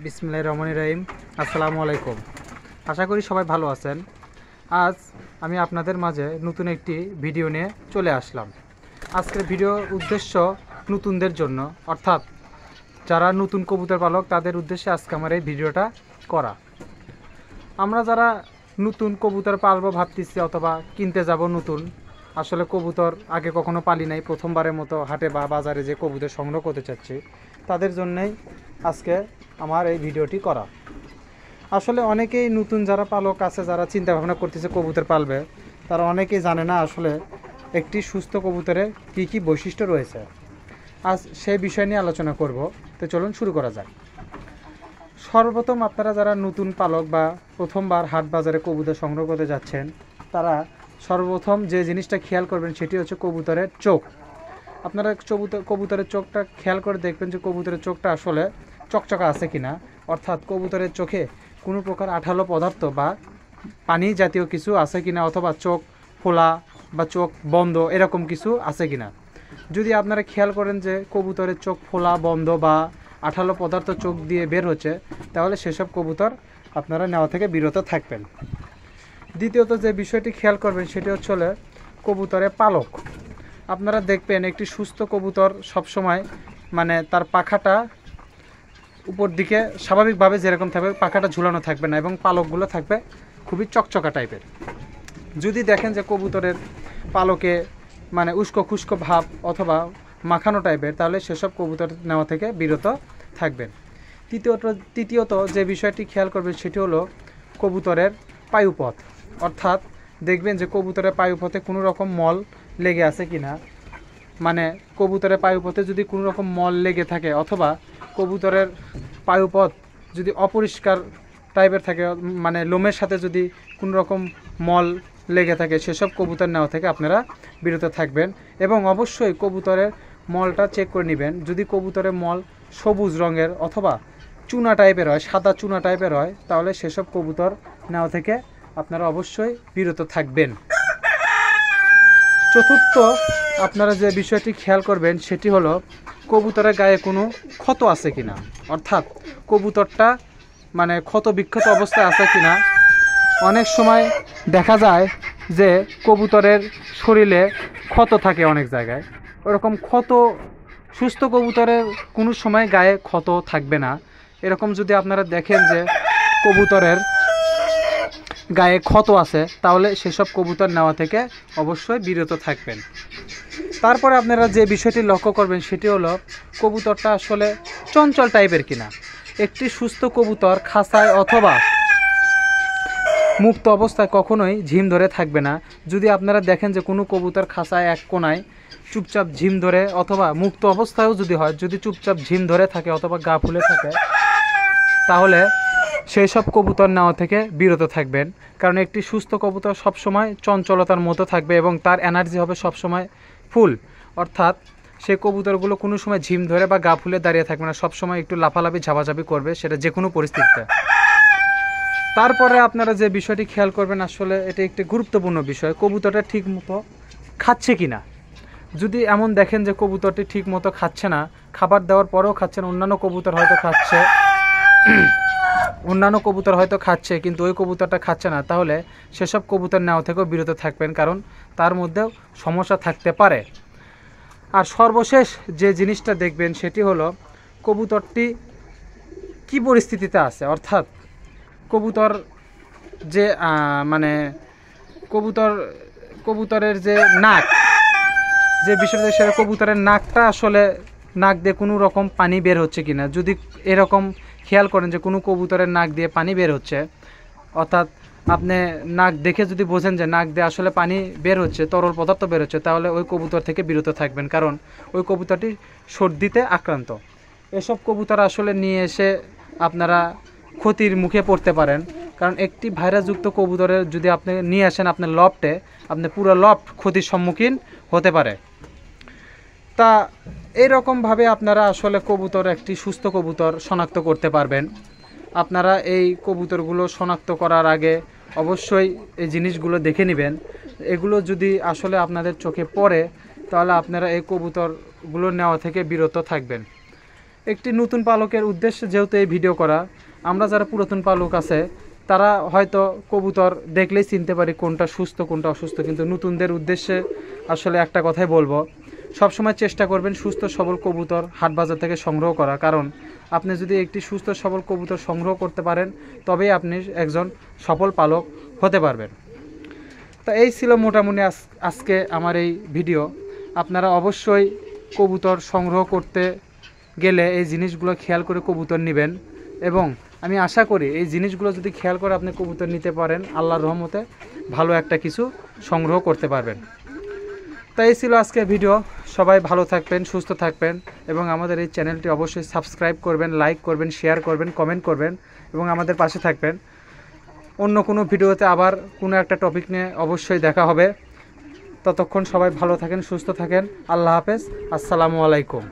বিসমিল্লাহির রহমানির রহিম। আসসালামু আলাইকুম। আশা করি সবাই ভালো আছেন। আজ আমি আপনাদের মাঝে নতুন একটি ভিডিও নিয়ে চলে আসলাম। আজকের ভিডিওর উদ্দেশ্য নতুনদের জন্য, অর্থাৎ যারা নতুন কবুতর পালক তাদের উদ্দেশ্যে আজকে আমার এই ভিডিওটা করা। আমরা যারা নতুন কবুতর পালবো ভাবতেছি অথবা কিনতে যাব নতুন, আসলে কবুতর আগে কখনো পালি নাই, প্রথমবারের মতো হাটে বা বাজারে যে কবুতর সংগ্রহ করতে চাচ্ছি তাদের জন্যই আজকে আমার এই ভিডিওটি করা। আসলে অনেকেই নতুন যারা পালক আছে, যারা চিন্তা ভাবনা করতেছে কবুতর পালবে, তারা অনেকেই জানে না আসলে একটি সুস্থ কবুতরের কী কী বৈশিষ্ট্য রয়েছে। আজ সেই বিষয় নিয়ে আলোচনা করব। তো চলুন শুরু করা যাক। সর্বপ্রথম আপনারা যারা নতুন পালক বা প্রথমবার হাট বাজারে কবুতর সংগ্রহ করতে যাচ্ছেন, তারা সর্বপ্রথম যে জিনিসটা খেয়াল করবেন সেটি হচ্ছে কবুতরের চোখ। আপনারা কবুতরের চোখটা খেয়াল করে দেখবেন যে কবুতরের চোখটা আসলে চকচকা আছে কিনা, অর্থাৎ কবুতরের চোখে কোনো প্রকার আঠালো পদার্থ বা পানি জাতীয় কিছু আছে কিনা, অথবা চোখ ফোলা বা চোখ বন্ধ এরকম কিছু আছে কিনা। যদি আপনারা খেয়াল করেন যে কবুতরের চোখ ফোলা বন্ধ বা আঠালো পদার্থ চোখ দিয়ে বের হচ্ছে, তাহলে সেসব কবুতর আপনারা নেওয়া থেকে বিরত থাকবেন। দ্বিতীয়ত যে বিষয়টি খেয়াল করবেন সেটি হচ্ছে কবুতরের পালক। আপনারা দেখবেন একটি সুস্থ কবুতর সবসময় তার পাখাটা উপর দিকে স্বাভাবিকভাবে যেরকম থাকবে, পাখাটা ঝুলানো থাকবে না এবং পালকগুলো থাকবে খুবই চকচকা টাইপের। যদি দেখেন যে কবুতরের পালকে উস্কো খুস্কো ভাব অথবা মাখানো টাইপের, তাহলে সেসব কবুতর নেওয়া থেকে বিরত থাকবেন। তৃতীয়ত যে বিষয়টি খেয়াল করবেন সেটি হলো কবুতরের পায়ুপথ। অর্থাৎ দেখবেন যে কবুতরের পায়ুপথে কোনো রকম মল লেগে আছে কিনা। কবুতরের পায়ুপথে যদি কোনো রকম মল লেগে থাকে অথবা কবুতরের পায়ুপথ যদি অপরিষ্কার টাইপের থাকে, লোমের সাথে যদি কোনো রকম মল লেগে থাকে, সেসব কবুতর নেওয়া থেকে আপনারা বিরত থাকবেন। এবং অবশ্যই কবুতরের মলটা চেক করে নেবেন। যদি কবুতরের মল সবুজ রঙের অথবা চুনা টাইপের হয়, সাদা চুনা টাইপের হয়, তাহলে সেসব কবুতর নেওয়া থেকে আপনারা অবশ্যই বিরত থাকবেন। চতুর্থ আপনারা যে বিষয়টি খেয়াল করবেন সেটি হলো কবুতরের গায়ে কোনো ক্ষত আছে কিনা, অর্থাৎ কবুতরটা ক্ষত বিক্ষত অবস্থায় আছে কিনা। অনেক সময় দেখা যায় যে কবুতরের শরীরে ক্ষত থাকে অনেক জায়গায়, ওরকম ক্ষত সুস্থ কবুতরের কোনো সময় গায়ে ক্ষত থাকবে না। এরকম যদি আপনারা দেখেন যে কবুতরের গায়ে ক্ষত আছে, তাহলে সেসব কবুতর নেওয়া থেকে অবশ্যই বিরত থাকবেন। তারপরে আপনারা যে বিষয়টি লক্ষ্য করবেন সেটি হলো কবুতরটা আসলে চঞ্চল টাইপের কিনা। একটি সুস্থ কবুতর খাঁচায় অথবা মুক্ত অবস্থায় কখনোই ঝিম ধরে থাকবে না। যদি আপনারা দেখেন যে কোনো কবুতর খাঁচায় এক কোনায় চুপচাপ ঝিম ধরে, অথবা মুক্ত অবস্থায়ও যদি হয়, যদি চুপচাপ ঝিম ধরে থাকে অথবা গা ফুলে থাকে, তাহলে সেই সব কবুতর নেওয়া থেকে বিরত থাকবেন। কারণ একটি সুস্থ কবুতর সবসময় চঞ্চলতার মতো থাকবে এবং তার এনার্জি হবে সবসময় ফুল। অর্থাৎ সেই কবুতরগুলো কোনো সময় ঝিম ধরে বা গা ফুলে দাঁড়িয়ে থাকবে না, সবসময় একটু লাফালাফি ঝাপাঝাপি করবে, সেটা যে কোনো পরিস্থিতিতে। তারপরে আপনারা যে বিষয়টি খেয়াল করবেন, আসলে এটা একটি গুরুত্বপূর্ণ বিষয়, কবুতরটা ঠিক মতো খাচ্ছে কি না। যদি এমন দেখেন যে কবুতরটি ঠিক মতো খাচ্ছে না, খাবার দেওয়ার পরেও খাচ্ছে না, অন্যান্য কবুতর হয়তো খাচ্ছে কিন্তু ওই কবুতরটা খাচ্ছে না, তাহলে সেসব কবুতর নেওয়া থেকেও বিরত থাকবেন, কারণ তার মধ্যেও সমস্যা থাকতে পারে। আর সর্বশেষ যে জিনিসটা দেখবেন সেটি হলো কবুতরটি কি পরিস্থিতিতে আছে। অর্থাৎ কবুতর যে কবুতরের যে নাক, যে বিষয়টা সেটা কবুতরের নাকটা আসলে নাক দিয়ে কোনো রকম পানি বের হচ্ছে কিনা। যদি এরকম খেয়াল করেন যে কোনো কবুতরের নাক দিয়ে পানি বের হচ্ছে, অর্থাৎ আপনি নাক দেখে যদি বোঝেন যে নাক দিয়ে আসলে পানি বের হচ্ছে, তরল পদার্থ বের হচ্ছে, তাহলে ওই কবুতর থেকে বিরত থাকবেন, কারণ ওই কবুতরটি সর্দিতে আক্রান্ত। এসব কবুতর আসলে নিয়ে এসে আপনারা ক্ষতির মুখে পড়তে পারেন, কারণ একটি ভাইরাসযুক্ত কবুতরের যদি আপনি নিয়ে আসেন আপনার লফটে, আপনি পুরো লফট ক্ষতির সম্মুখীন হতে পারে। তা এইরকমভাবে আপনারা আসলে কবুতর, একটি সুস্থ কবুতর শনাক্ত করতে পারবেন। আপনারা এই কবুতরগুলো শনাক্ত করার আগে অবশ্যই এই জিনিসগুলো দেখে নেবেন। এগুলো যদি আসলে আপনাদের চোখে পড়ে, তাহলে আপনারা এই কবুতরগুলো নেওয়া থেকে বিরত থাকবেন। একটি নতুন পালকের উদ্দেশ্যে যেহেতু এই ভিডিও করা, আমরা যারা পুরাতন পালক আছে তারা হয়তো কবুতর দেখলেই চিনতে পারি কোনটা সুস্থ কোনটা অসুস্থ, কিন্তু নতুনদের উদ্দেশ্যে আসলে একটা কথাই বলবো, সবসময় চেষ্টা করবেন সুস্থ সবল কবুতর হাট বাজার থেকে সংগ্রহ করা। কারণ আপনি যদি একটি সুস্থ সবল কবুতর সংগ্রহ করতে পারেন তবেই আপনি একজন সফল পালক হতে পারবেন। তো এই ছিল মোটামুটি আজকে আমার এই ভিডিও। আপনারা অবশ্যই কবুতর সংগ্রহ করতে গেলে এই জিনিসগুলো খেয়াল করে কবুতর নেবেন, এবং আমি আশা করি এই জিনিসগুলো যদি খেয়াল করে আপনি কবুতর নিতে পারেন, আল্লাহর রহমতে ভালো একটা কিছু সংগ্রহ করতে পারবেন। তাই এই ছিল আজকের ভিডিও। সবাই ভালো থাকবেন, সুস্থ থাকবেন, এবং আমাদের এই চ্যানেলটি অবশ্যই সাবস্ক্রাইব করবেন, লাইক করবেন, শেয়ার করবেন, কমেন্ট করবেন, এবং আমাদের পাশে থাকবেন। অন্য কোনো ভিডিওতে আবার কোনো একটা টপিক নিয়ে অবশ্যই দেখা হবে। ততক্ষণ সবাই ভালো থাকেন, সুস্থ থাকেন। আল্লাহ হাফেজ। আসসালামু আলাইকুম।